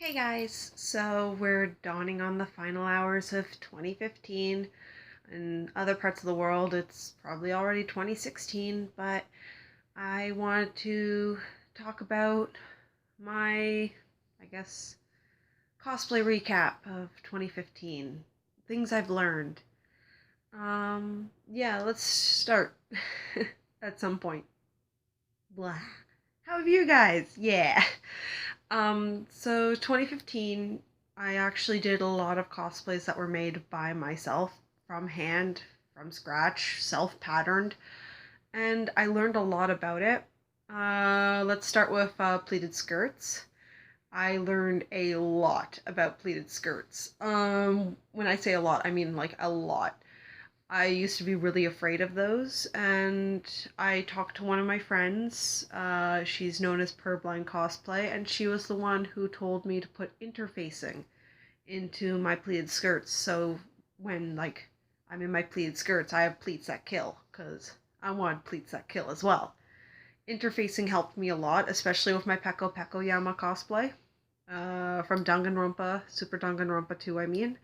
Hey guys, so we're dawning on the final hours of 2015. In other parts of the world, it's probably already 2016, but I wanted to talk about my, I guess, cosplay recap of 2015. Things I've learned. Yeah, let's start at some point. Blah. How have you guys? Yeah. So 2015, I actually did a lot of cosplays that were made by myself from hand, from scratch, self-patterned, and I learned a lot about it. Let's start with pleated skirts. I learned a lot about pleated skirts. When I say a lot, I mean like a lot. I used to be really afraid of those, and I talked to one of my friends. She's known as Purblind Cosplay, and she was the one who told me to put interfacing into my pleated skirts. So when I'm in my pleated skirts, I have pleats that kill, because I wanted pleats that kill as well. Interfacing helped me a lot, especially with my Peko Peko Yama cosplay. From Danganronpa, Super Danganronpa 2, I mean.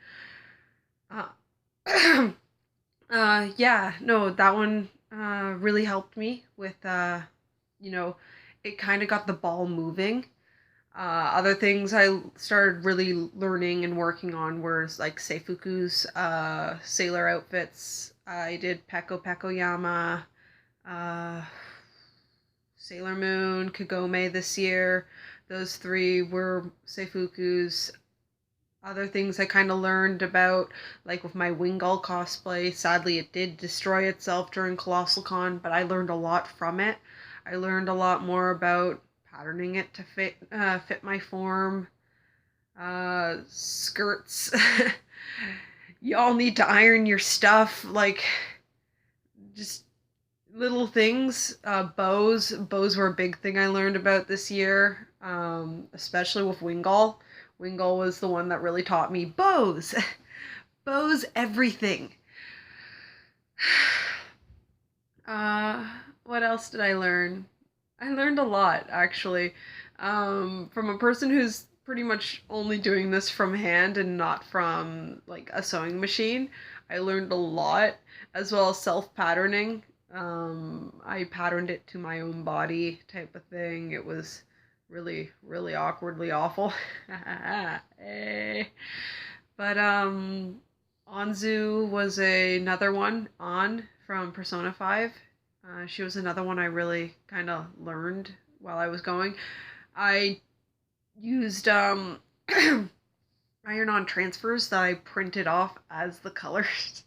Uh, yeah, no, that one really helped me with you know, it kind of got the ball moving. Other things I started really learning and working on were like Seifuku's sailor outfits. I did Peko Peko Yama, uh, Sailor Moon, Kagome this year. Those three were Seifuku's. Other things I kind of learned about, like with my Wingull cosplay, sadly it did destroy itself during Colossal Con, but I learned a lot from it. I learned a lot more about patterning it to fit my form. Skirts. Y'all need to iron your stuff, like just little things. Bows were a big thing I learned about this year, especially with Wingull. Wingull was the one that really taught me bows. Bows everything. Uh, what else did I learn? I learned a lot, actually. From a person who's pretty much only doing this from hand and not from like a sewing machine. I learned a lot, as well as self-patterning. I patterned it to my own body type of thing. It was really, really awkwardly awful. Eh. But Anzu was another one on from Persona 5. She was another one I really kind of learned while I was going. I used iron-on transfers that I printed off as the colors,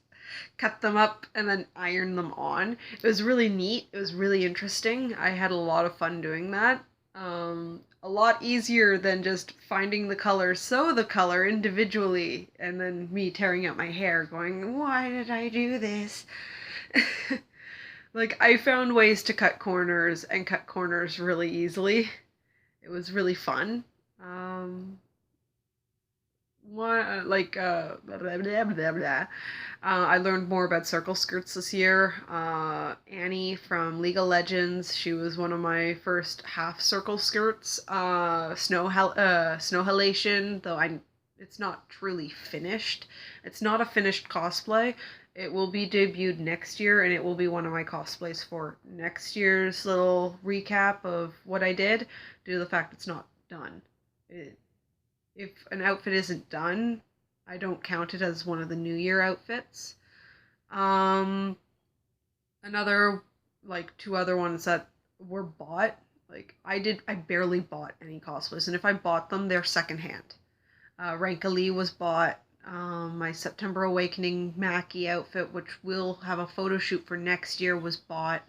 cut them up, and then ironed them on. It was really neat. It was really interesting. I had a lot of fun doing that. A lot easier than just finding the color, sew the color individually, and then me tearing out my hair going, why did I do this? Like, I found ways to cut corners and cut corners really easily. It was really fun. One blah, blah, blah, blah, blah. I learned more about circle skirts this year. Annie from League of Legends, she was one of my first half circle skirts. Snow Halation, though it's not truly finished. It's not a finished cosplay. It will be debuted next year, and it will be one of my cosplays for next year's little recap of what I did, due to the fact it's not done. If an outfit isn't done, I don't count it as one of the New Year outfits. Um, Another, like, two other ones that were bought. Like, I barely bought any cosplays, and if I bought them, they're secondhand. Rankali was bought. My September Awakening Mackie outfit, which will have a photo shoot for next year, was bought.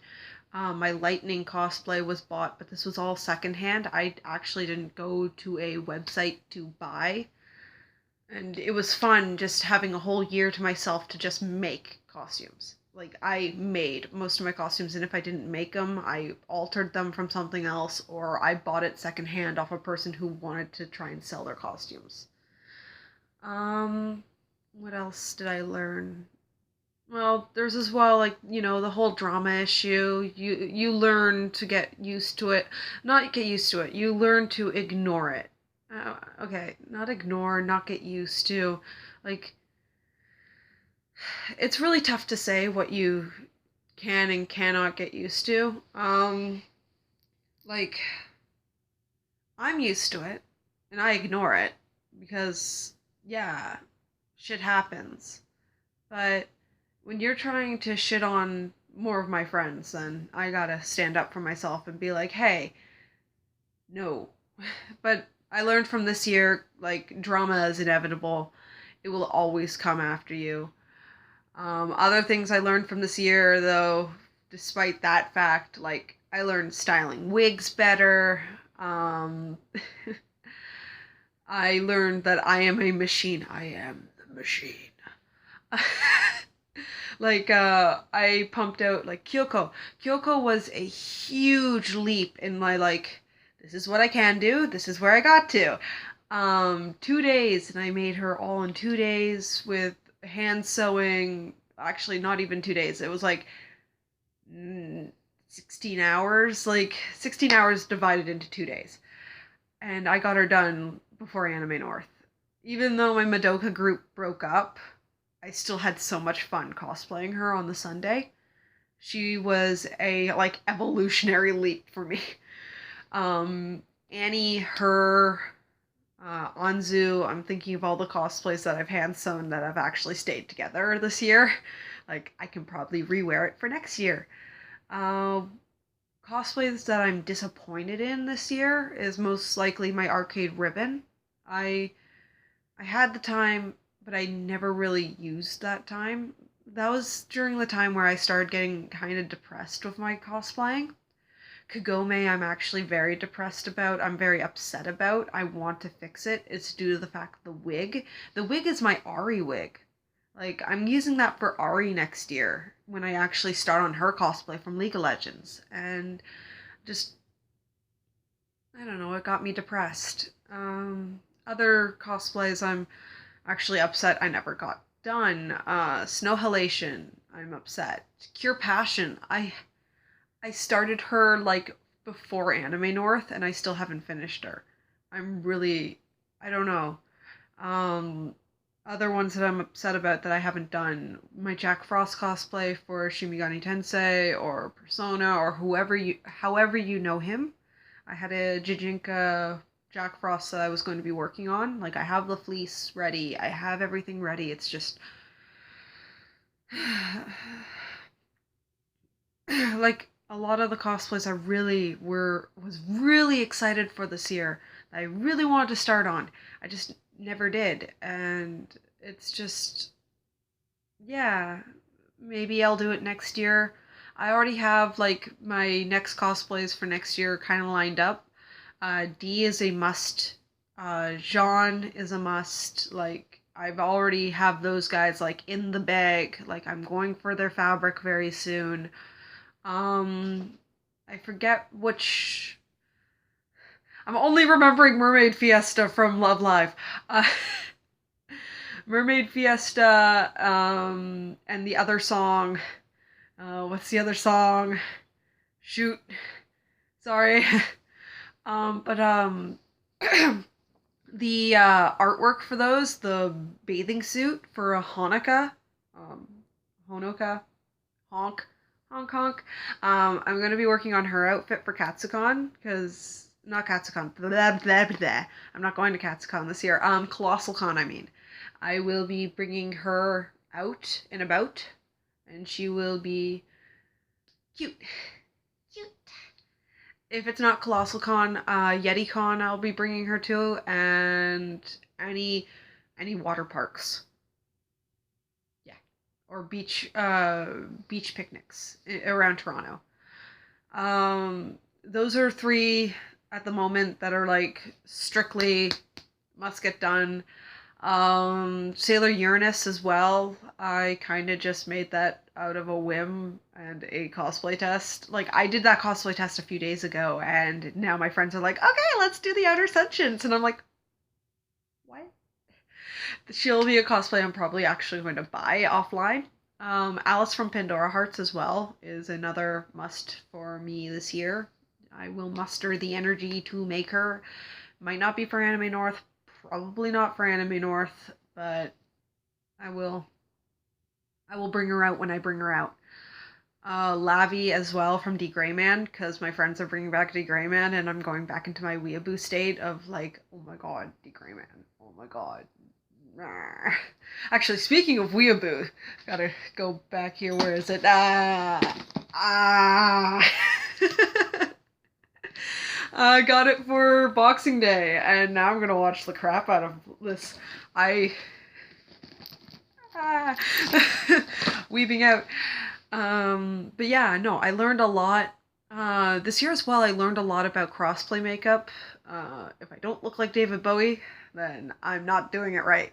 My Lightning cosplay was bought, but this was all secondhand. I actually didn't go to a website to buy. And it was fun just having a whole year to myself to just make costumes. Like, I made most of my costumes, and if I didn't make them, I altered them from something else, or I bought it secondhand off a person who wanted to try and sell their costumes. What else did I learn? Well, there's as well, like, the whole drama issue. You learn to get used to it. Not get used to it. You learn to ignore it. Okay, not ignore, not get used to. Like, it's really tough to say what you can and cannot get used to. Like, I'm used to it, and I ignore it because, yeah, shit happens. But when you're trying to shit on more of my friends, then I gotta stand up for myself and be like, hey, no. But I learned from this year, like, drama is inevitable. It will always come after you. Other things I learned from this year, though, despite that fact, like, I learned styling wigs better. Um, I learned that I am a machine. I am the machine. Like, I pumped out, like, Kyoko. Kyoko was a huge leap in my, like, this is what I can do, this is where I got to. 2 days, and I made her all in 2 days with hand sewing. Actually, not even 2 days. It was like 16 hours, like 16 hours divided into 2 days. And I got her done before Anime North. Even though my Madoka group broke up, I still had so much fun cosplaying her on the Sunday. She was a like evolutionary leap for me. Annie, her, Anzu. I'm thinking of all the cosplays that I've hand sewn that have actually stayed together this year. Like I can probably rewear it for next year. Uh, Cosplays that I'm disappointed in this year is most likely my arcade ribbon. I I had the time, but I never really used that time. That was during the time where I started getting kind of depressed with my cosplaying. Kagome, I'm actually very depressed about. I'm very upset about. I want to fix it. It's due to the fact the wig. The wig is my Ari wig. Like, I'm using that for Ari next year when I actually start on her cosplay from League of Legends. And just, I don't know, it got me depressed. Other cosplays I'm actually upset I never got done. Snow Halation, I'm upset. Cure Passion, I started her like before Anime North and I still haven't finished her. I'm really I don't know. Um Other ones that I'm upset about that I haven't done. My Jack Frost cosplay for Shimigami Tensei or Persona or however you know him. I had a Jijinka Jack Frost that I was going to be working on. Like I have the fleece ready. I have everything ready. It's just like a lot of the cosplays I really was really excited for this year. That I really wanted to start on. I just never did. And it's just yeah, maybe I'll do it next year. I already have like my next cosplays for next year kind of lined up. D is a must. Jean is a must. Like I've already have those guys like in the bag. Like I'm going for their fabric very soon. Um, I forget which. I'm only remembering Mermaid Fiesta from Love Live. Uh, Mermaid Fiesta, and the other song. What's the other song? Shoot. Sorry. But the artwork for those, the bathing suit for a Hanukkah, um, Honoka, honk, honk honk. I'm gonna be working on her outfit for Katsucon because not Katsucon. Blah, blah, blah. I'm not going to Katsucon this year. Colossal Con. I mean, I will be bringing her out and about, and she will be cute, cute. If it's not Colossal Con, Yeti Con, I'll be bringing her to, and any water parks, yeah, or beach picnics around Toronto. Those are three at the moment that are like strictly must get done. Sailor Uranus as well. I kind of just made that out of a whim and a cosplay test. Like, I did that cosplay test a few days ago, and now my friends are like, okay, let's do the Outer Ascensions. And I'm like, what? She'll be a cosplay I'm probably actually going to buy offline. Alice from Pandora Hearts as well is another must for me this year. I will muster the energy to make her Might not be for Anime North, probably not for Anime North, but I will I will bring her out when I bring her out. Lavi as well from D Greyman, because my friends are bringing back D Greyman, and I'm going back into my weeaboo state of like, oh my god, D Greyman, oh my god. Actually, speaking of weeaboo, gotta go back here. Where is it? I got it for Boxing Day, and now I'm gonna watch the crap out of this. I ah, weeping out. But yeah, no, I learned a lot. This year as well, I learned a lot about crossplay makeup. If I don't look like David Bowie, then I'm not doing it right.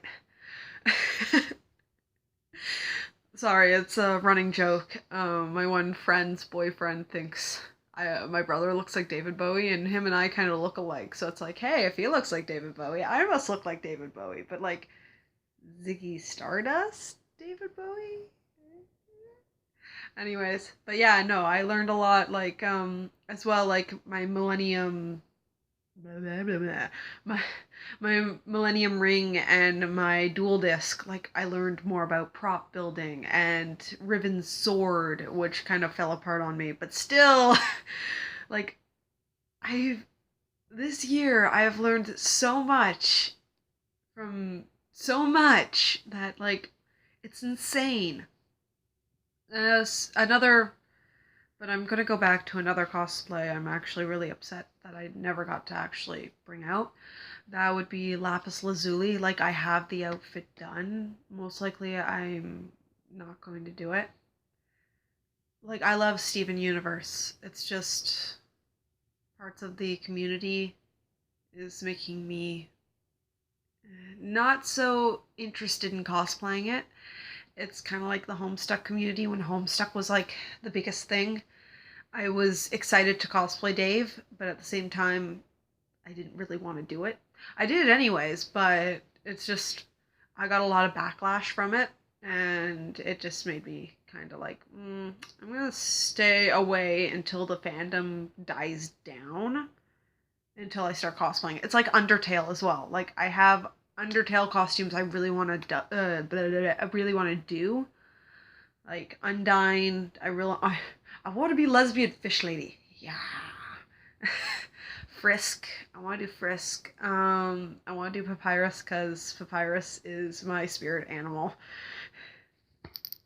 Sorry, it's a running joke. My one friend's boyfriend thinks my brother looks like David Bowie, and him and I kind of look alike. So it's like, hey, if he looks like David Bowie, I must look like David Bowie. But like Ziggy Stardust, David Bowie. Anyways, but yeah, no, I learned a lot. Like as well, like my Millennium blah, blah, blah, blah. My Millennium Ring and my dual disc, like I learned more about prop building and Riven's sword, which kind of fell apart on me, but still like I this year I have learned so much from so much that like it's insane. Another But I'm gonna go back to another cosplay I'm actually really upset that I never got to actually bring out. That would be Lapis Lazuli. Like, I have the outfit done. Most likely I'm not going to do it. Like, I love Steven Universe. It's just parts of the community is making me not so interested in cosplaying it. It's kind of like the Homestuck community when Homestuck was like the biggest thing. I was excited to cosplay Dave, but at the same time, I didn't really want to do it. I did it anyways, but it's just, I got a lot of backlash from it, and it just made me kind of like, I'm gonna stay away until the fandom dies down, until I start cosplaying. It's like Undertale as well. Like, I have Undertale costumes I really want to, I really want to do. Like, Undyne, I want to be lesbian fish lady. Yeah. Frisk. I want to do Frisk. I want to do Papyrus because Papyrus is my spirit animal.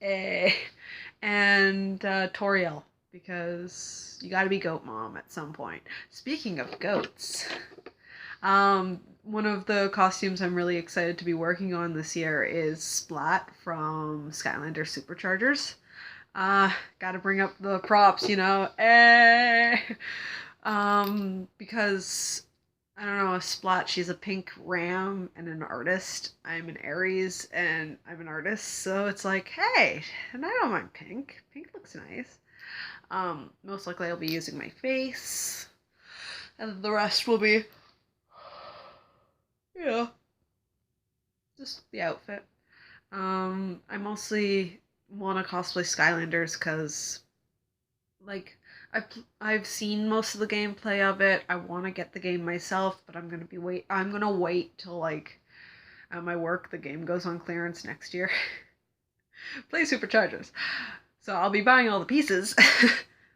And Toriel because you got to be goat mom at some point. Speaking of goats, one of the costumes I'm really excited to be working on this year is Splat from Skylander Superchargers. Gotta bring up the props, you know. Because I don't know, Splat, she's a pink ram and an artist. I'm an Aries and I'm an artist, so it's like, hey, and I don't mind pink. Pink looks nice. Most likely I'll be using my face, and the rest will be, yeah, just the outfit. I mostly want to cosplay Skylanders because, like, I've seen most of the gameplay of it. I want to get the game myself, but I'm gonna wait till like at my work the game goes on clearance next year. Play Superchargers. So I'll be buying all the pieces,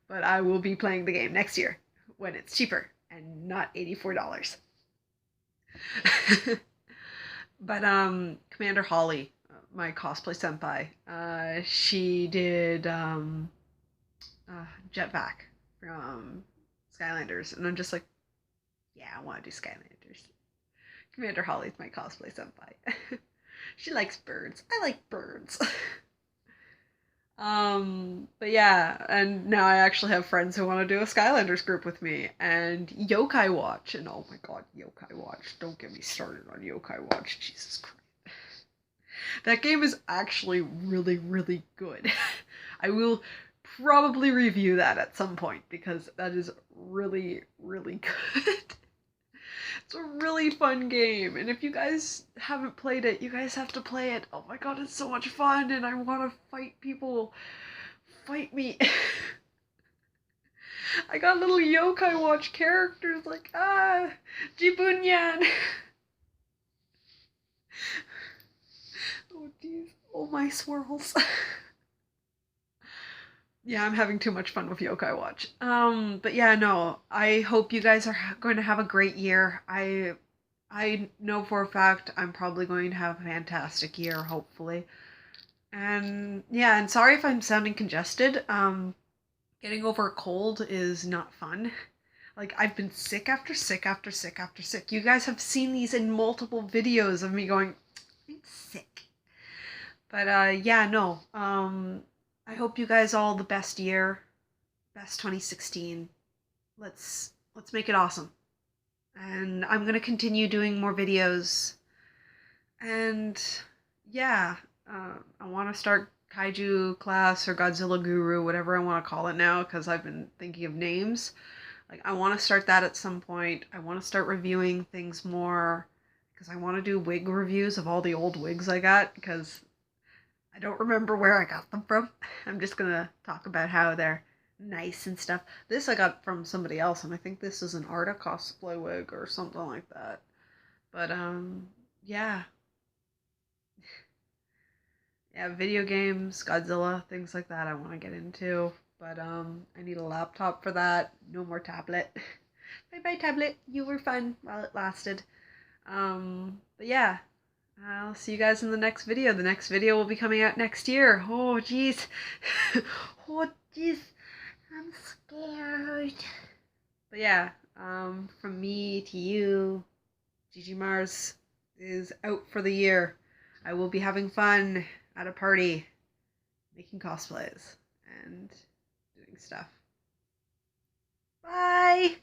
but I will be playing the game next year when it's cheaper and not $84. But Commander Holly, my cosplay senpai, she did Jetpack from Skylanders, and I'm just like, yeah, I want to do Skylanders. Commander Holly's my cosplay senpai. She likes birds. I like birds. But yeah, and now I actually have friends who want to do a Skylanders group with me, and Yokai Watch, and oh my god, Yokai Watch, don't get me started on Yokai Watch, Jesus Christ. That game is actually really, really good. I will probably review that at some point, because that is really, really good. It's a really fun game, and if you guys haven't played it, you guys have to play it. Oh my god, it's so much fun, and I want to fight people. Fight me. I got little Yokai Watch characters like, Jibunyan. Oh, jeez. Oh, my swirls. Yeah, I'm having too much fun with Yokai Watch. But yeah, no, I hope you guys are going to have a great year. I know for a fact I'm probably going to have a fantastic year, hopefully. And yeah, and sorry if I'm sounding congested. Getting over a cold is not fun. Like I've been sick after sick after sick after sick. You guys have seen these in multiple videos of me going, I'm sick. But yeah, no. I hope you guys all the best year, best 2016. Let's make it awesome. And I'm gonna continue doing more videos. And yeah, I want to start Kaiju class or Godzilla Guru, whatever I want to call it now, because I've been thinking of names. Like I want to start that at some point. I want to start reviewing things more because I want to do wig reviews of all the old wigs I got because I don't remember where I got them from. I'm just gonna talk about how they're nice and stuff. This I got from somebody else, and I think this is an Arta cosplay wig or something like that. But yeah, yeah, video games, Godzilla, things like that I want to get into. But I need a laptop for that. No more tablet. Bye bye tablet. You were fun while it lasted. But yeah, I'll see you guys in the next video. The next video will be coming out next year. Oh jeez. Oh jeez. I'm scared. But yeah, from me to you, Gigi Mars is out for the year. I will be having fun at a party, making cosplays and doing stuff. Bye!